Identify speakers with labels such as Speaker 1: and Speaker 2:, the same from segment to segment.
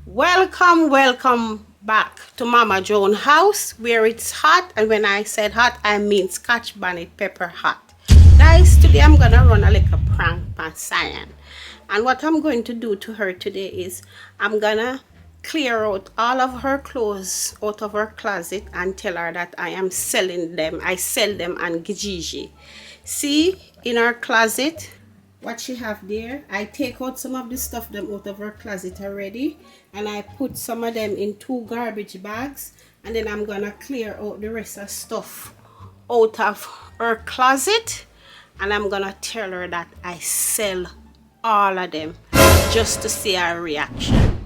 Speaker 1: Welcome back to Mama Joan house where it's hot, and when I said hot I mean Scotch bonnet pepper hot. Guys, today I'm gonna run a little prank on Cyan, and what I'm going to do to her today is I'm gonna clear out all of her clothes out of her closet and tell her that I am selling them. I sell them on Kijiji. See in her closet what she have there. I take out some of the stuff them out of her closet already, and I put some of them in 2 garbage bags, and then I'm gonna clear out the rest of stuff out of her closet, and I'm gonna tell her that I sell all of them just to see her reaction.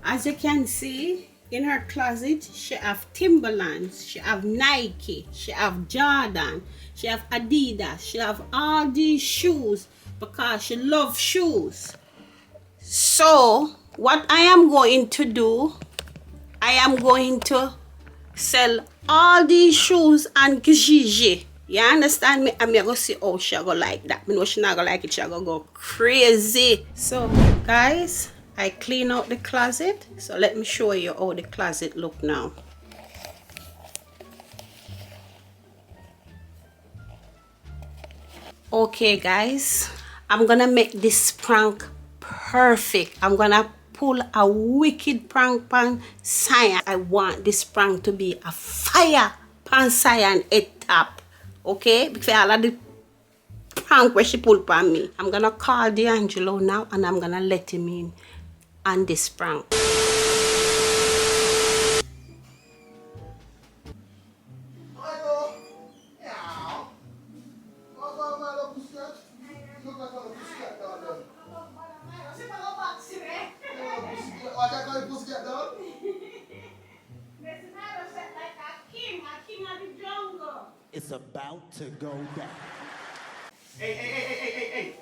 Speaker 1: As you can see in her closet, she have Timberlands, she have Nike, she have Jordan, she have Adidas, she have all these shoes because she loves shoes. So what I am going to do, I am going to sell all these shoes on Kijiji. You understand me? I'm gonna see how she go like that. I know she not gonna like it, she gonna go crazy. So guys, I clean out the closet, so let me show you how the closet look now. Okay guys, I'm gonna make this prank perfect. I'm gonna pull a wicked prank on Cyan. I want this prank to be a fire pan Cyan head top. Okay, because all of the prank where she pulled on me. I'm gonna call D'Angelo now and I'm gonna let him in on this prank.
Speaker 2: It's about to go down.
Speaker 3: Hey.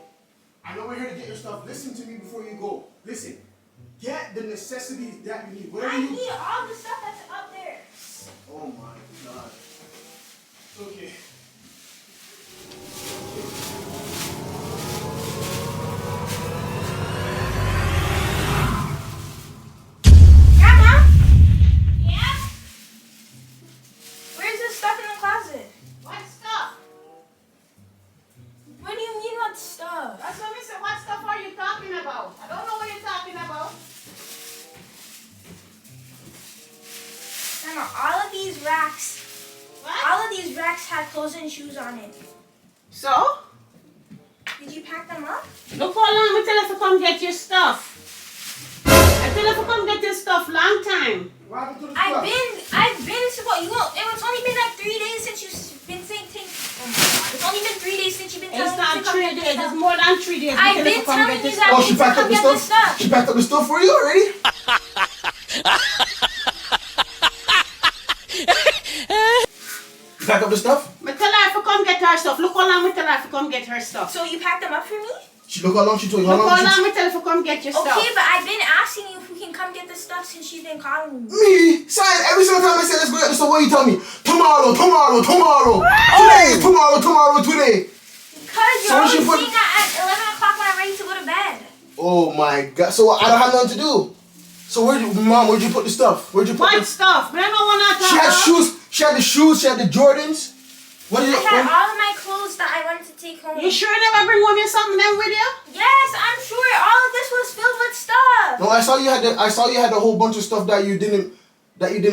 Speaker 3: I know we're here to get your stuff. Listen to me before you go. Listen. Get the necessities that you need. Whatever
Speaker 4: I
Speaker 3: you
Speaker 4: need all the stuff that's up there.
Speaker 3: Oh my God. Okay.
Speaker 4: Grandma? Yeah? Where's this stuff in the closet?
Speaker 1: What stuff?
Speaker 4: What do you mean what stuff?
Speaker 1: That's what I said. What stuff are you talking about? I don't know what you're talking about.
Speaker 4: Grandma, all of these racks, have clothes and shoes on it.
Speaker 1: So?
Speaker 4: Did you pack them up?
Speaker 1: Look how long I tell her to come get your stuff. I tell her to come get your stuff long time.
Speaker 3: What happened to the
Speaker 4: I've
Speaker 3: stuff?
Speaker 4: been supposed. You know, it's only been like 3 days since you've been saying things. Oh my God! It's only been 3 days since you've been telling
Speaker 1: It's
Speaker 4: me
Speaker 1: not
Speaker 4: to come
Speaker 1: 3
Speaker 4: get
Speaker 1: days.
Speaker 4: this
Speaker 1: It's
Speaker 4: stuff.
Speaker 1: more than 3 days.
Speaker 4: I've been telling you that.
Speaker 3: Oh, she packed up the stuff? She packed up the stuff for you already? You packed up the stuff?
Speaker 1: I tell her to come get her stuff. Look how long I tell her to come get her stuff.
Speaker 4: So you packed them up for me?
Speaker 3: Look how long she told you.
Speaker 1: Look how long I tell her to come get your stuff.
Speaker 4: Okay, but I've been asking you if we can come get the stuff since she's been calling me.
Speaker 3: Me? Cyan, every single time I say let's go get this stuff, what you tell me? Tomorrow. Today.
Speaker 4: Because
Speaker 3: So
Speaker 4: you're
Speaker 3: when she
Speaker 4: always
Speaker 3: put-
Speaker 4: saying that at 11 o'clock when I'm ready to go to bed.
Speaker 3: Oh my God. So I don't have nothing to do. So where'd you put the stuff? Where'd you put
Speaker 1: What
Speaker 3: the
Speaker 1: stuff? But I don't want to
Speaker 3: She had shoes. She had the shoes. She had the Jordans. What did
Speaker 4: I
Speaker 3: you?
Speaker 4: had all of my clothes that I wanted to take home.
Speaker 1: You sure never bring home your something then with you?
Speaker 4: Yes, I'm sure all of this was filled with stuff.
Speaker 3: No, I saw you had a whole bunch of stuff that you didn't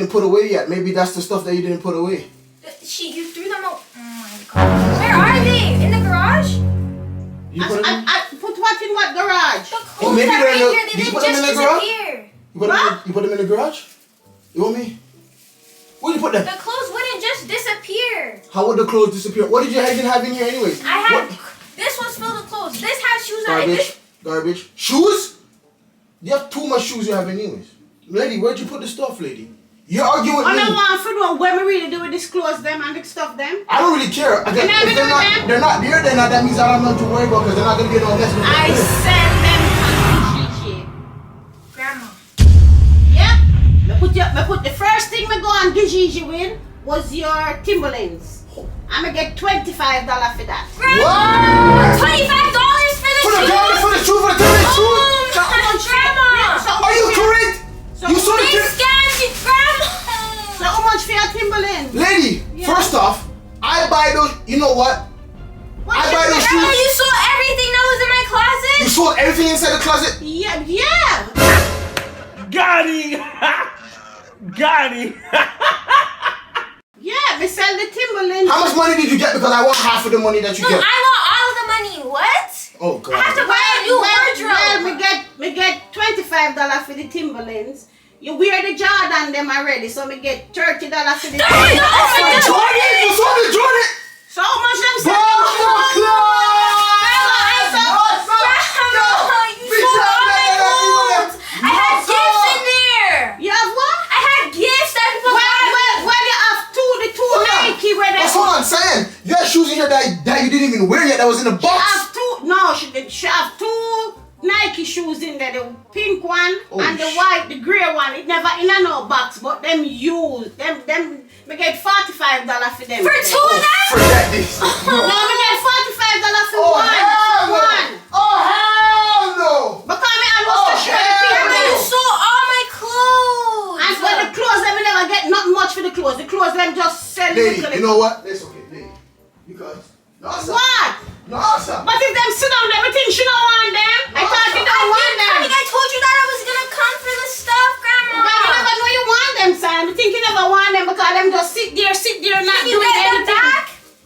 Speaker 3: put away yet. Maybe that's the stuff that you didn't put away.
Speaker 4: You threw them out. Oh my God. Where are they? In the garage?
Speaker 3: You put them in?
Speaker 1: I put what in what garage?
Speaker 4: The clothes
Speaker 3: maybe
Speaker 4: that
Speaker 3: they're
Speaker 4: are
Speaker 3: in the-
Speaker 4: here, they
Speaker 3: did you
Speaker 4: didn't
Speaker 3: put them
Speaker 4: just
Speaker 3: in the garage?
Speaker 4: disappear.
Speaker 3: You put them in the garage? You want me? Where did you put them?
Speaker 4: The clothes wouldn't just disappear.
Speaker 3: How would the clothes disappear? What did you even have in here anyways?
Speaker 4: I had,
Speaker 3: What?
Speaker 4: this was filled with clothes. This has shoes on it.
Speaker 3: Garbage. Shoes? You have too much shoes you have anyways. Lady, where'd you put the stuff, lady? You're arguing with
Speaker 1: I
Speaker 3: me.
Speaker 1: don't want to know what we really do with this clothes them and the stuff them.
Speaker 3: I don't really care. Again,
Speaker 1: Can I
Speaker 3: if
Speaker 1: be
Speaker 3: they're
Speaker 1: doing them?
Speaker 3: not here, then that means I don't have nothing to worry about because they're not going to get no less.
Speaker 1: I send them on Kijiji.
Speaker 4: Grandma.
Speaker 1: Yep. Me put the first thing me go on Kijiji with was your Timberlands. I'ma get $25 for that.
Speaker 4: Grandma! $25 for the
Speaker 3: For the
Speaker 4: shoes?
Speaker 3: garment, for the shoe, for the tennis shoe?
Speaker 4: Oh, Grandma!
Speaker 3: Are you correct?
Speaker 4: scammed you, Grandma.
Speaker 1: So how much for your Timberland?
Speaker 3: Lady,
Speaker 1: Yeah.
Speaker 3: first off, I buy those. You know what?
Speaker 1: What
Speaker 3: I
Speaker 1: you
Speaker 3: buy those
Speaker 1: say?
Speaker 4: Grandma,
Speaker 3: shoes.
Speaker 4: you saw everything that was in my
Speaker 3: You
Speaker 4: closet?
Speaker 3: sold everything inside the closet.
Speaker 1: Yeah, yeah.
Speaker 5: Got him! Got him!
Speaker 1: Yeah, we sell the Timberland.
Speaker 3: How much money did you get? Because I want half of the money that you
Speaker 4: No,
Speaker 3: get.
Speaker 4: I want all of the money. What?
Speaker 3: Oh
Speaker 4: I have to
Speaker 3: God.
Speaker 4: buy a new wardrobe.
Speaker 1: Well, me get $25 for the Timberlands. You wear the Jordan them already, so me get $30 for the
Speaker 4: No, oh my God.
Speaker 3: Jordan, you saw the Jordan.
Speaker 1: So how much them
Speaker 3: Bro,
Speaker 4: Grandma, you sold all my clothes. I had gifts in there.
Speaker 1: You have what?
Speaker 4: I had gifts that people
Speaker 1: Well, you have the two Nike where they
Speaker 3: That's what I'm saying. You had shoes in here that you didn't even wear yet. That was in the
Speaker 1: She
Speaker 3: box.
Speaker 1: have she have two Nike shoes in there, the pink one
Speaker 3: Oh,
Speaker 1: and the white, the grey one. It never in a no box, but them used. Them me get $45 for them.
Speaker 4: For two of them?
Speaker 3: Forget this.
Speaker 1: No, me get $45 for
Speaker 3: Oh,
Speaker 1: one.
Speaker 3: hell
Speaker 1: For
Speaker 3: no.
Speaker 1: one.
Speaker 3: Oh, hell no.
Speaker 1: Because me almost to share the
Speaker 3: hell
Speaker 1: people.
Speaker 4: You sold all my clothes.
Speaker 1: And for the clothes, them me never get not much for the clothes. The clothes them just sell
Speaker 3: Lady,
Speaker 1: little.
Speaker 3: you know what? That's okay, lady. Because, no, sir.
Speaker 1: What?
Speaker 3: No, sir.
Speaker 1: But if them sit down, them think she don't want them. I
Speaker 3: No,
Speaker 1: thought you don't want them.
Speaker 4: I think I told you that I was gonna come for the stuff, Grandma.
Speaker 1: But you never know you want them, son. I think you never want them because them just sit there, not
Speaker 4: Can you
Speaker 1: doing
Speaker 4: get them
Speaker 1: anything.
Speaker 4: back?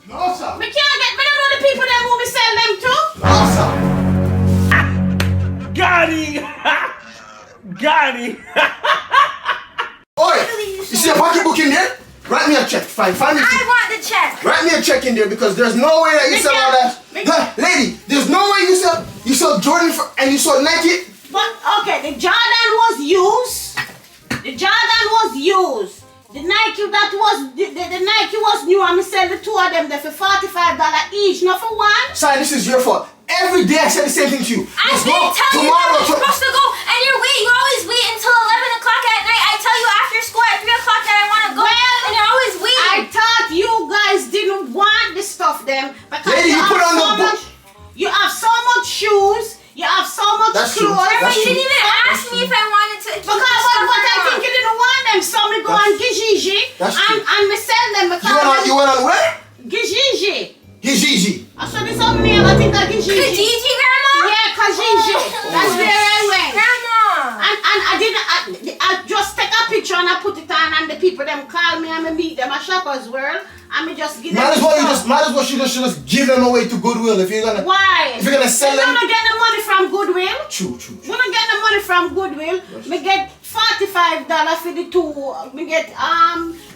Speaker 3: No, sir.
Speaker 1: Me can't get, me don't know the people that will be sell them to.
Speaker 3: No, sir.
Speaker 5: Got him! Got him!
Speaker 3: Oi, you see a pocketbook in there? Write me a check. Find me.
Speaker 4: I want the check.
Speaker 3: Write me a check in there because there's no way that you
Speaker 1: Me
Speaker 3: sell all
Speaker 1: can't-
Speaker 3: that.
Speaker 1: me
Speaker 3: Huh, lady, there's no way you sell Jordan and you sell Nike.
Speaker 1: But okay, the Jordan was used. The Jordan was used. The Nike that was the Nike was new, and me sell the two of them there for $45 each, not for one.
Speaker 3: Sorry, this is your fault. Every day I say the same thing to you.
Speaker 4: I've
Speaker 3: Let's
Speaker 4: been
Speaker 3: go
Speaker 4: telling you
Speaker 3: tomorrow.
Speaker 4: that we're supposed to go, and you always wait until 11 o'clock at night. I tell you after school at 3 o'clock that I want to go, and you're always
Speaker 1: I
Speaker 4: waiting.
Speaker 1: thought you guys didn't want the stuff them because
Speaker 3: Lady, you
Speaker 1: have
Speaker 3: put on
Speaker 1: so
Speaker 3: the book.
Speaker 1: much. You have so much shoes. You have so much
Speaker 3: That's true.
Speaker 1: clothes.
Speaker 4: Grandma,
Speaker 3: That's
Speaker 4: you
Speaker 3: true.
Speaker 4: didn't even ask me if I wanted to. keep
Speaker 1: Because
Speaker 4: the stuff
Speaker 1: what I
Speaker 4: or
Speaker 1: think
Speaker 4: not.
Speaker 1: you didn't want them, so me go
Speaker 3: That's-
Speaker 1: on Kijiji
Speaker 3: That's
Speaker 1: and
Speaker 3: true.
Speaker 1: me sell them because
Speaker 3: You went on where?
Speaker 1: Kijiji.
Speaker 3: Kijiji.
Speaker 1: I saw this on me. I think that Kijiji.
Speaker 4: Kijiji, Grandma?
Speaker 1: Yeah, Kijiji. That's where I went.
Speaker 4: Grandma.
Speaker 1: And I didn't. I just take a picture and I put it on, and the people them call me and me meet them at Shoppers World, and me just give them.
Speaker 3: Might as well
Speaker 1: stuff.
Speaker 3: should just give them away to Goodwill if you're gonna.
Speaker 1: Why?
Speaker 3: If you're gonna sell
Speaker 1: We're
Speaker 3: them.
Speaker 1: not getting the money from Goodwill.
Speaker 3: True.
Speaker 1: We don't get the money from Goodwill. Me get $45 for the two. Me get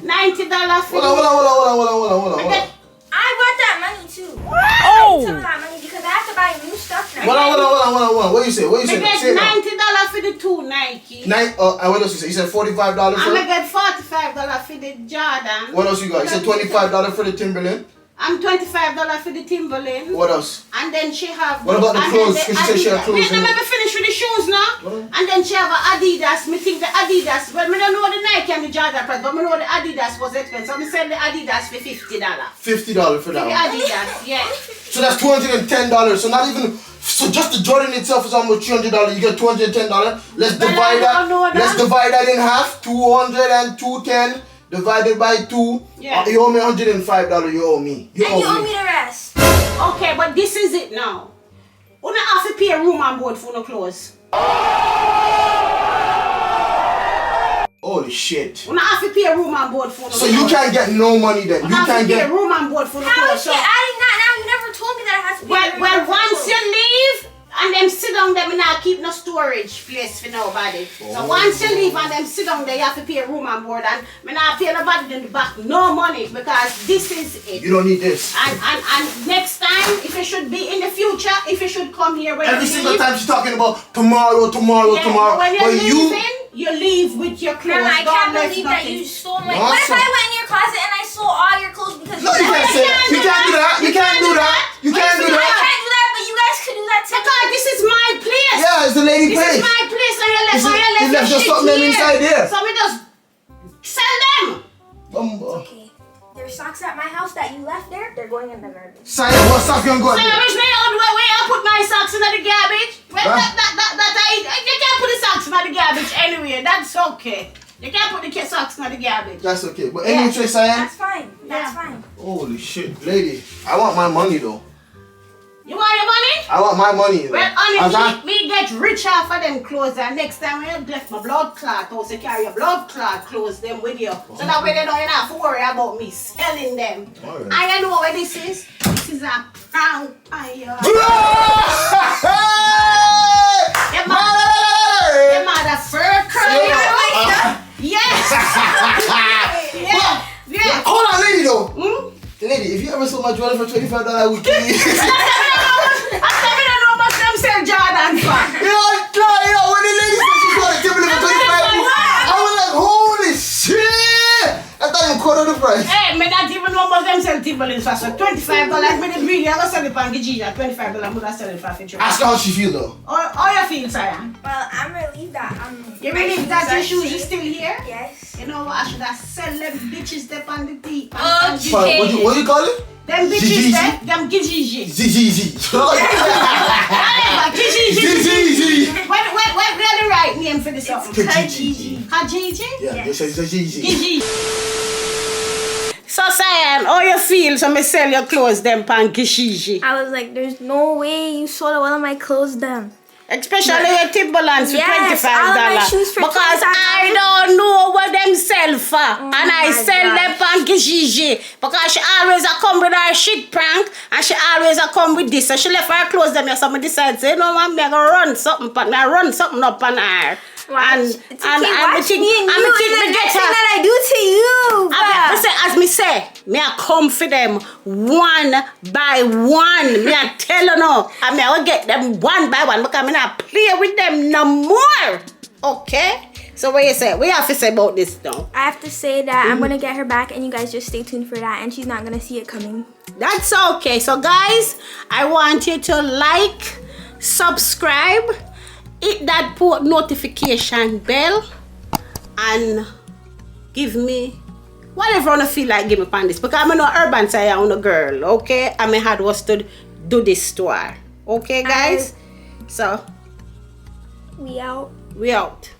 Speaker 1: $90 for
Speaker 3: Hold on.
Speaker 1: I get
Speaker 4: I want that money too.
Speaker 5: Oh!
Speaker 4: Some of that money because I have to buy new stuff now.
Speaker 3: Hold on. What you say?
Speaker 1: me
Speaker 3: Say
Speaker 1: get
Speaker 3: it now.
Speaker 1: $90 for the two Nike.
Speaker 3: What else you say? You said $45
Speaker 1: And
Speaker 3: for
Speaker 1: me
Speaker 3: it?
Speaker 1: get $45 for the Jordan.
Speaker 3: What else you got? You said $25 for the Timberland.
Speaker 1: I'm $25 for the Timberland.
Speaker 3: What else?
Speaker 1: And then she have.
Speaker 3: What about the
Speaker 1: and
Speaker 3: clothes?
Speaker 1: then
Speaker 3: 'Cause she said she had
Speaker 1: Adidas.
Speaker 3: clothes
Speaker 1: Wait,
Speaker 3: in
Speaker 1: let
Speaker 3: it.
Speaker 1: me finish with the shoes now.
Speaker 3: What?
Speaker 1: And then she have a Adidas. Me think the Adidas. Well, me don't know the Nike and the Jordan price, but me know the Adidas was expensive. So me sell the Adidas for $50.
Speaker 3: $50 for
Speaker 1: The
Speaker 3: that one.
Speaker 1: Adidas, yeah.
Speaker 3: So that's $210. So not even. So just the Jordan itself is almost $300. You get $210. Let's
Speaker 1: Well,
Speaker 3: divide
Speaker 1: I don't know
Speaker 3: that. Let's
Speaker 1: that.
Speaker 3: divide that in half. 200 and 210 divided by 2.
Speaker 1: Yeah.
Speaker 3: You owe me $105. You owe me.
Speaker 4: And you owe me the rest.
Speaker 1: Okay, but this is it now. You don't have to pay a room and board for no clothes.
Speaker 3: Holy shit.
Speaker 1: You don't have to pay a room and board for no
Speaker 3: So
Speaker 1: clothes.
Speaker 3: you can't get no money then.
Speaker 1: You
Speaker 3: You
Speaker 1: have
Speaker 3: can't
Speaker 1: to pay a
Speaker 3: get.
Speaker 1: room and board for no
Speaker 4: How
Speaker 1: clothes.
Speaker 4: is she adding that now? You never told me that I have to pay.
Speaker 1: Well, once you leave and them sit down there, me not keep no storage place for nobody. So once you leave and them sit down there, you have to pay a room and board, and me not pay nobody in the back no money because this is it.
Speaker 3: You don't need this.
Speaker 1: And next time, if you should be in the future, if you should come here when
Speaker 3: Every
Speaker 1: you
Speaker 3: single
Speaker 1: leave,
Speaker 3: time she's talking about tomorrow.
Speaker 1: yeah, when you're
Speaker 3: But you.
Speaker 1: leaving, you leave with your clothes.
Speaker 4: Grandma, I
Speaker 1: Don't
Speaker 4: can't
Speaker 1: left
Speaker 4: believe that
Speaker 1: nothing.
Speaker 4: you stole my.
Speaker 3: Awesome.
Speaker 4: What if I went in your closet and I stole all your clothes because
Speaker 3: No, you can't say that. You can't do that. You can't do that. You can't do
Speaker 4: I
Speaker 3: that.
Speaker 4: can't do that, but you guys could do that too.
Speaker 1: Because this is my place.
Speaker 3: Yeah, it's the lady
Speaker 1: This
Speaker 3: place.
Speaker 1: is my place, and you
Speaker 3: Is it-
Speaker 1: left
Speaker 3: you left
Speaker 1: your
Speaker 3: just
Speaker 1: shit
Speaker 3: something
Speaker 1: here.
Speaker 3: inside there.
Speaker 1: So me just sell them.
Speaker 4: Okay. There's socks at my house that you left there. They're going in the garbage.
Speaker 3: Sorry, what sock you gonna go
Speaker 1: So
Speaker 3: there?
Speaker 1: which me on where I put my socks in the garbage? Well,
Speaker 3: Huh?
Speaker 1: that you can't put the socks in the garbage anyway. That's okay. You can't put the socks in the garbage.
Speaker 3: That's okay. But anyway, Trace, I am.
Speaker 4: That's fine. That's fine.
Speaker 3: Holy shit, lady. I want my money though.
Speaker 1: You want your money?
Speaker 3: I want my money.
Speaker 1: Well, honestly, me get rich off of them clothes, and next time when you left my blood clot, also carry your blood clot clothes them with you. So that way they don't have to worry about me selling them.
Speaker 3: Alright.
Speaker 1: And you know what this is? This is a prank on you. Your mother fur curl. Yes. Yeah.
Speaker 3: Hold on, lady though.
Speaker 1: Hmm?
Speaker 3: Lady, if you ever sold my jewelry for $25, I would give you.
Speaker 1: I'm telling you how much them sell Jordan for.
Speaker 3: You know, when the lady said she got a table for $25, I was like, holy shit! I thought you quoted the price.
Speaker 1: Hey, me not even know about them sell Timberlands for so $25. Me the greedy, I go sell it for Gigi at $25. I'm gonna sell it for $50.
Speaker 3: Ask her how she feel though.
Speaker 1: How you feel, Sayan?
Speaker 4: Well, I'm relieved that
Speaker 1: You relieved that your shoes is still here?
Speaker 4: Yes.
Speaker 1: You know what? I should have sell them bitches them on the teeth.
Speaker 4: Okay.
Speaker 3: What do you call it?
Speaker 1: Them bitches them, them Gigi.
Speaker 3: ZZZ.
Speaker 1: Whatever, Gigi.
Speaker 3: ZZZ.
Speaker 1: What really right name for this something?
Speaker 3: Gigi.
Speaker 1: Gigi?
Speaker 3: Yeah, you said Gigi.
Speaker 1: Gigi. So Sayan, how you feel so me sell your clothes them pan Gigi?
Speaker 4: I was like, there's no way you sold all of my clothes then.
Speaker 1: Especially your Timberlands for
Speaker 4: Yes,
Speaker 1: $25.
Speaker 4: all of my shoes for
Speaker 1: Because
Speaker 4: $25.
Speaker 1: I don't know what them sell for. And I
Speaker 4: my
Speaker 1: sell them on Gigi. Because she always a come with her shit prank. And she always a come with this. So she left her clothes them here. So I decide, say, you know what, I'm going to run something up on her. And
Speaker 4: Watch me and you.
Speaker 1: me
Speaker 4: It's the next thing that I do to you.
Speaker 1: as me say, me I come for them one by one. Me I tell you now, and me I will get them one by one because me not play with them no more. Okay? So what you say? What you have to say about this now?
Speaker 4: I have to say that I'm gonna get her back, and you guys just stay tuned for that. And she's not gonna see it coming.
Speaker 1: That's okay. So guys, I want you to like, subscribe, hit that notification bell, and give me whatever I feel like give me on this. Because I'm not urban say I'm a girl, okay? I had was to do this to her. Okay guys? So
Speaker 4: We out.
Speaker 1: we out.